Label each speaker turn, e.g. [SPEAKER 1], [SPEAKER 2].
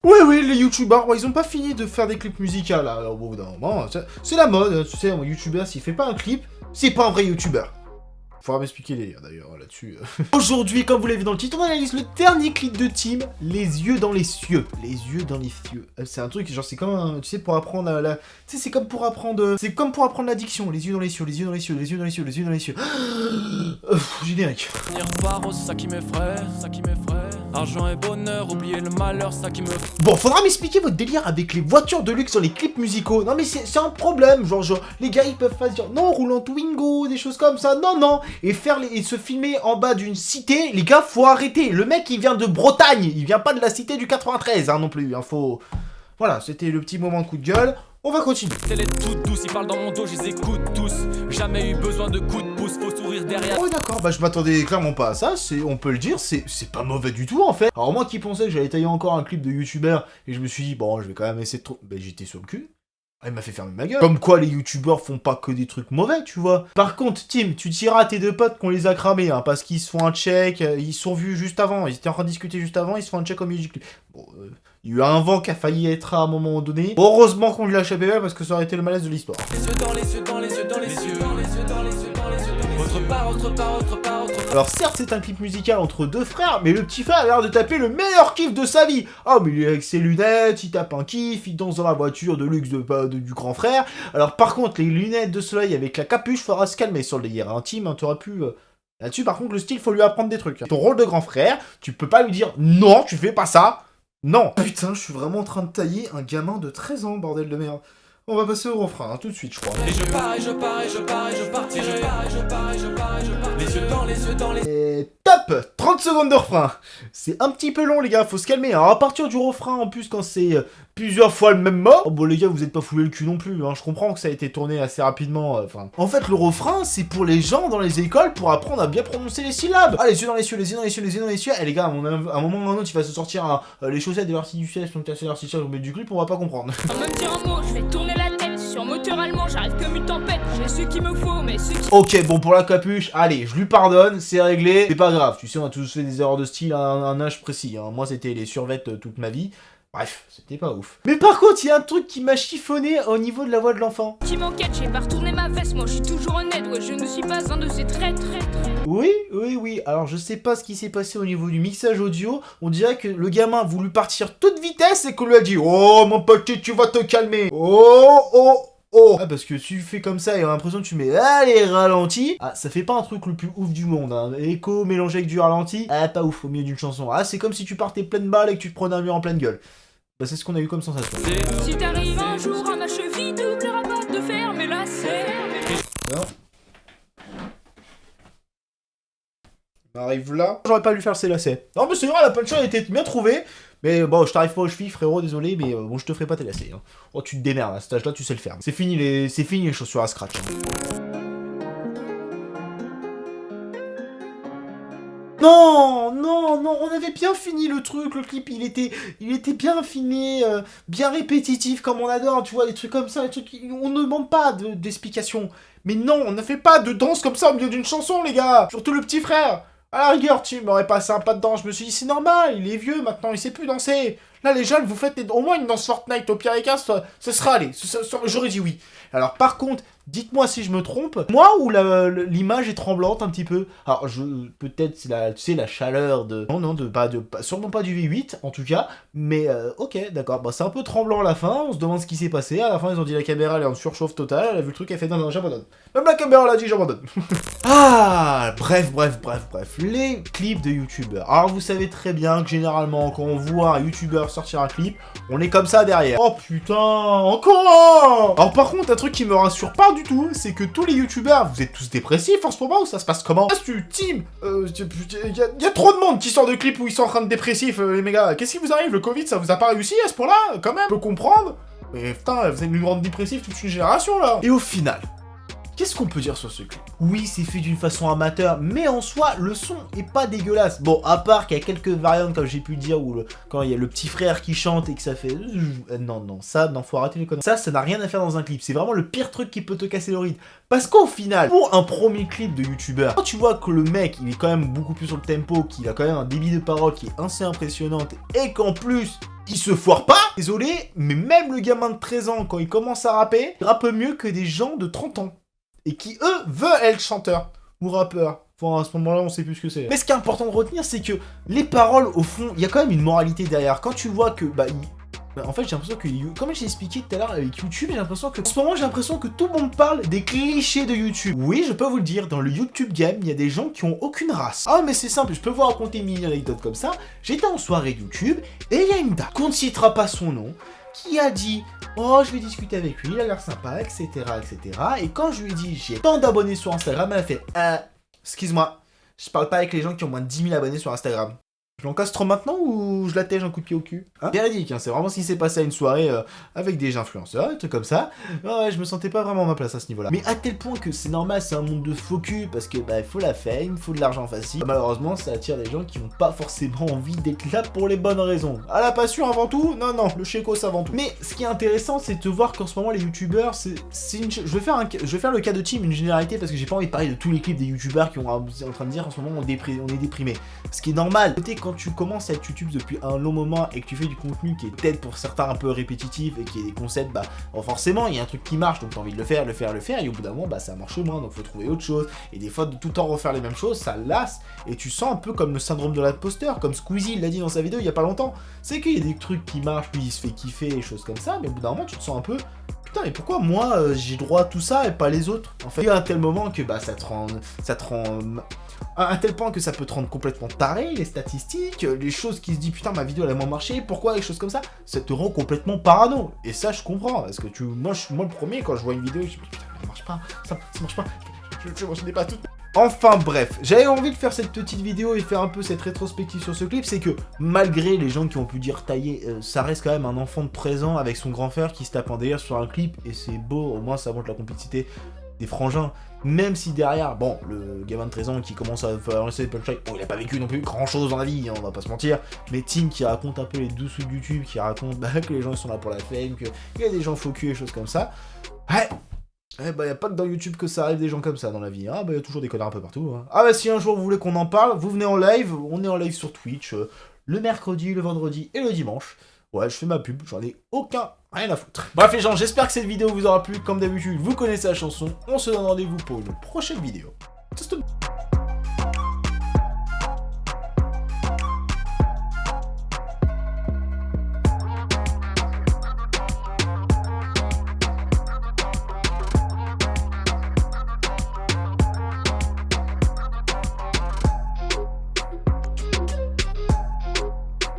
[SPEAKER 1] Oui, les youtubeurs, ils ont pas fini de faire des clips musicaux, là. Alors, au bout d'un moment, c'est la mode, tu sais, un youtubeur, s'il fait pas un clip, c'est pas un vrai youtubeur. Faudra m'expliquer les délires, d'ailleurs, là-dessus. Aujourd'hui, comme vous l'avez vu dans le titre, on analyse le dernier clip de Team, Les yeux dans les cieux. Les yeux dans les cieux. C'est un truc, genre, c'est comme un, tu sais, pour apprendre la... Tu sais, c'est comme pour apprendre... C'est comme pour apprendre l'addiction. Les yeux dans les cieux, les yeux dans les cieux, les yeux dans les cieux, les yeux dans les cieux. Générique.
[SPEAKER 2] Ça qui m'effraie, ça qui m'effraie. Argent et bonheur, oublier le malheur, ça qui me...
[SPEAKER 1] Bon, faudra m'expliquer votre délire avec les voitures de luxe dans les clips musicaux. Non mais c'est un problème, genre les gars ils peuvent pas se dire non, roulant Twingo, des choses comme ça, non. Et se filmer en bas d'une cité, les gars faut arrêter. Le mec il vient de Bretagne, il vient pas de la cité du 93 hein, non plus, hein, faut... Voilà, c'était le petit moment de coup de gueule. On va continuer.
[SPEAKER 2] Elle est toute douce, ils parlent dans mon dos, je les écoute tous. Jamais eu besoin de coups de pouce, faut sourire derrière.
[SPEAKER 1] Oh d'accord, bah je m'attendais clairement pas à ça, on peut le dire, c'est pas mauvais du tout en fait. Alors moi qui pensais que j'allais tailler encore un clip de youtubeur, et je me suis dit, bon je vais quand même essayer de trouver... Bah j'étais sur le cul. Il m'a fait fermer ma gueule. Comme quoi les youtubeurs font pas que des trucs mauvais, tu vois. Par contre, Tim, tu diras à tes deux potes qu'on les a cramés, hein, parce qu'ils se font un check, ils se sont vus juste avant, ils étaient en train de discuter juste avant, ils se font un check au milieu du clip. Bon, il y a eu un vent qui a failli être à un moment donné. Heureusement qu'on lui a échappé là, parce que ça aurait été le malaise de l'histoire.
[SPEAKER 2] Les yeux dans les yeux, dans les yeux, dans les yeux, dans les yeux, dans les yeux, dans les yeux. Autre part, autre part, autre part, autre part.
[SPEAKER 1] Alors certes c'est un clip musical entre deux frères, mais le petit frère a l'air de taper le meilleur kiff de sa vie. Oh mais il est avec ses lunettes, il tape un kiff, il danse dans la voiture de luxe du grand frère. Alors par contre les lunettes de soleil avec la capuche, faudra se calmer sur le délire intime, hein, t'aurais pu... Là-dessus par contre le style faut lui apprendre des trucs. Ton rôle de grand frère, tu peux pas lui dire non tu fais pas ça. Non. Putain je suis vraiment en train de tailler un gamin de 13 ans bordel de merde. On va passer au refrain, hein, tout de suite, je crois.
[SPEAKER 2] Et je pars, et je pars, et je pars, et je partirai. Je pars, et je pars, et je pars, et je pars. Les yeux dans les yeux, dans les...
[SPEAKER 1] Et top 30 secondes de refrain. C'est un petit peu long, les gars, faut se calmer. Alors, à partir du refrain, en plus, quand c'est plusieurs fois le même mot... Oh, bon, les gars, vous êtes pas foulé le cul non plus, hein. Je comprends que ça a été tourné assez rapidement, enfin... En fait, le refrain, c'est pour les gens dans les écoles pour apprendre à bien prononcer les syllabes. Ah, les yeux dans les cieux, les yeux dans les cieux, les yeux dans les cieux. Eh, les gars, à un moment ou à un autre, il va se sortir les chaussettes de l'artificiel, sont cassées l'artificiel au milieu du clip, on va pas comprendre.
[SPEAKER 3] Sans même dire un mot, je vais tourner la tête. Sur moteur allemand, j'arrive comme une tempête. J'ai ce qu'il me faut, mais ce qui...
[SPEAKER 1] Ok, bon, pour la capuche, allez, je lui pardonne, c'est réglé. C'est pas grave, tu sais, on a tous fait des erreurs de style à un âge précis. Hein. Moi, c'était les survêtes toute ma vie. Bref, c'était pas ouf. Mais par contre, il y a un truc qui m'a chiffonné au niveau de la voix de l'enfant.
[SPEAKER 3] Qui m'enquête, j'ai pas retourné ma veste. Moi, je suis toujours honnête. Ouais, je ne suis pas un de ces traîtres.
[SPEAKER 1] Oui. Alors, je sais pas ce qui s'est passé au niveau du mixage audio. On dirait que le gamin a voulu partir toute vitesse et qu'on lui a dit « Oh, mon petit, tu vas te calmer. Oh. Ah, parce que tu fais comme ça et on a l'impression que tu mets allez ralenti. Ah, ça fait pas un truc le plus ouf du monde, hein. Écho mélangé avec du ralenti, ah, pas ouf au milieu d'une chanson. Ah, c'est comme si tu partais pleine balle et que tu te prenais un mur en pleine gueule. Bah, c'est ce qu'on a eu comme sensation.
[SPEAKER 3] Si t'arrives un jour à ma cheville, t'oublieras pas de faire mes lacets.
[SPEAKER 1] Alors. On arrive là. J'aurais pas dû faire ses lacets. Non, mais c'est vrai, la punchline était bien trouvée. Mais bon, je t'arrive pas aux chevilles, frérot, désolé, mais bon, je te ferai pas tes lacets. Hein. Oh, tu te démerdes, à cet âge-là, tu sais le faire. C'est fini les chaussures à scratch. Hein. Non, on avait bien fini le truc, le clip, il était bien affiné, bien répétitif comme on adore, tu vois, des trucs comme ça, des trucs, on ne demande pas d'explication. Mais non, on ne fait pas de danse comme ça au milieu d'une chanson, les gars, surtout le petit frère. À la rigueur, tu m'aurais passé un pas de danse, je me suis dit, c'est normal, il est vieux maintenant, il sait plus danser. Là, les jeunes, vous faites au moins une danse Fortnite, au pire des cas, ce sera allé, j'aurais dit oui. Alors, par contre, dites-moi si je me trompe, moi ou l'image est tremblante un petit peu. Alors, peut-être c'est tu sais, la chaleur de... Non, sûrement pas du V8, en tout cas, mais ok, d'accord, bah, c'est un peu tremblant à la fin, on se demande ce qui s'est passé, à la fin, ils ont dit la caméra, elle est en surchauffe totale, elle a vu le truc, elle fait non, j'abandonne. Même la caméra, elle a dit j'abandonne. Ah, bref, les clips de youtubeurs. Alors, vous savez très bien que généralement, quand on voit un youtubeur sortir un clip, on est comme ça derrière. Oh putain, encore. Alors par contre, un truc qui me rassure pas du tout, c'est que tous les youtubeurs, vous êtes tous dépressifs en ce moment, ou ça se passe comment? Team, y a trop de monde qui sort de clips où ils sont en train de dépressif, les mégas. Qu'est-ce qui vous arrive? Le Covid, ça vous a pas réussi à ce point-là, quand même? Je peux comprendre. Mais putain, vous êtes une grande dépressive toute une génération, là. Et au final, Qu'est-ce qu'on peut dire sur ce clip? Oui, c'est fait d'une façon amateur, mais en soi, le son est pas dégueulasse. Bon, à part qu'il y a quelques variantes, comme j'ai pu le dire, où quand il y a le petit frère qui chante et que ça fait... Non, faut arrêter les conneries. Ça n'a rien à faire dans un clip. C'est vraiment le pire truc qui peut te casser le rythme. Parce qu'au final, pour un premier clip de youtubeur, quand tu vois que le mec, il est quand même beaucoup plus sur le tempo, qu'il a quand même un débit de parole qui est assez impressionnante, et qu'en plus... il se foire pas. Désolé, mais même le gamin de 13 ans, quand il commence à rapper, il rappe mieux que des gens de 30 ans. Et qui, eux, veulent être chanteurs ou rappeurs. Enfin, à ce moment-là, on sait plus ce que c'est. Mais ce qui est important de retenir, c'est que les paroles, au fond, il y a quand même une moralité derrière. Quand tu vois que, en fait, j'ai l'impression que, comme j'ai expliqué tout à l'heure avec YouTube, j'ai l'impression que, en ce moment, j'ai l'impression que tout le monde parle des clichés de YouTube. Oui, je peux vous le dire, dans le YouTube game, il y a des gens qui ont aucune race. Ah, mais c'est simple, je peux vous raconter une mini-anecdote comme ça. J'étais en soirée YouTube, et il y a une dame, qu'on ne citera pas son nom, qui a dit « Oh, je vais discuter avec lui, il a l'air sympa, etc. etc. » Et quand je lui ai dit « J'ai tant d'abonnés sur Instagram », elle a fait « Excuse-moi, je parle pas avec les gens qui ont moins de 10 000 abonnés sur Instagram. » Je l'encastre maintenant ou je la tège un coup de pied au cul, hein? Véridique, hein, c'est vraiment ce qui s'est passé à une soirée avec des influenceurs, des trucs comme ça. Ouais, je me sentais pas vraiment à ma place à ce niveau-là. Mais à tel point que c'est normal, c'est un monde de faux cul, parce que il faut la fame, il faut de l'argent facile. Malheureusement, ça attire des gens qui n'ont pas forcément envie d'être là pour les bonnes raisons. À la passion avant tout? Non, le chécos avant tout. Mais ce qui est intéressant, c'est de voir qu'en ce moment, les youtubeurs, je vais faire le cas de Tim, une généralité, parce que j'ai pas envie de parler de tous les clips des youtubeurs qui sont en train de dire en ce moment on est déprimé. Ce qui est normal. Quand tu commences à être YouTube depuis un long moment et que tu fais du contenu qui est peut-être pour certains un peu répétitif et qui est des concepts, bon, forcément il y a un truc qui marche, donc t'as envie de le faire, et au bout d'un moment ça marche moins, donc faut trouver autre chose. Et des fois de tout le temps refaire les mêmes choses, ça lasse, et tu sens un peu comme le syndrome de l'imposteur, comme Squeezie l'a dit dans sa vidéo il y a pas longtemps. C'est qu'il y a des trucs qui marchent, puis il se fait kiffer, et choses comme ça, mais au bout d'un moment tu te sens un peu... Putain, mais pourquoi moi j'ai droit à tout ça et pas les autres? En fait, il y a un tel moment que ça te rend à un tel point que ça peut te rendre complètement taré, les statistiques, les choses qui se disent putain ma vidéo elle a moins marché, pourquoi, les choses comme ça te rend complètement parano. Et ça je comprends, parce que moi le premier, quand je vois une vidéo, je me dis putain ça marche pas, ça marche pas, je n'ai pas tout. Enfin bref, j'avais envie de faire cette petite vidéo et faire un peu cette rétrospective sur ce clip, c'est que malgré les gens qui ont pu dire tailler, ça reste quand même un enfant de 13 ans avec son grand frère qui se tape en délire sur un clip, et c'est beau, au moins ça montre la complicité des frangins, même si derrière, bon, le gamin de 13 ans qui commence à faire des punchlines, bon, il a pas vécu non plus grand chose dans la vie, hein, on va pas se mentir, mais Tim qui raconte un peu les dessous de YouTube, qui raconte que les gens ils sont là pour la fame, qu'il y a des gens faux cul et choses comme ça, ouais. Y a pas que dans YouTube que ça arrive des gens comme ça dans la vie, hein. Y a toujours des connards un peu partout, hein. Ah si un jour vous voulez qu'on en parle, vous venez en live, on est en live sur Twitch, le mercredi, le vendredi et le dimanche. Ouais, je fais ma pub, j'en ai rien à foutre. Bref les gens, j'espère que cette vidéo vous aura plu, comme d'habitude, vous connaissez la chanson, on se donne rendez-vous pour une prochaine vidéo. Tchuss.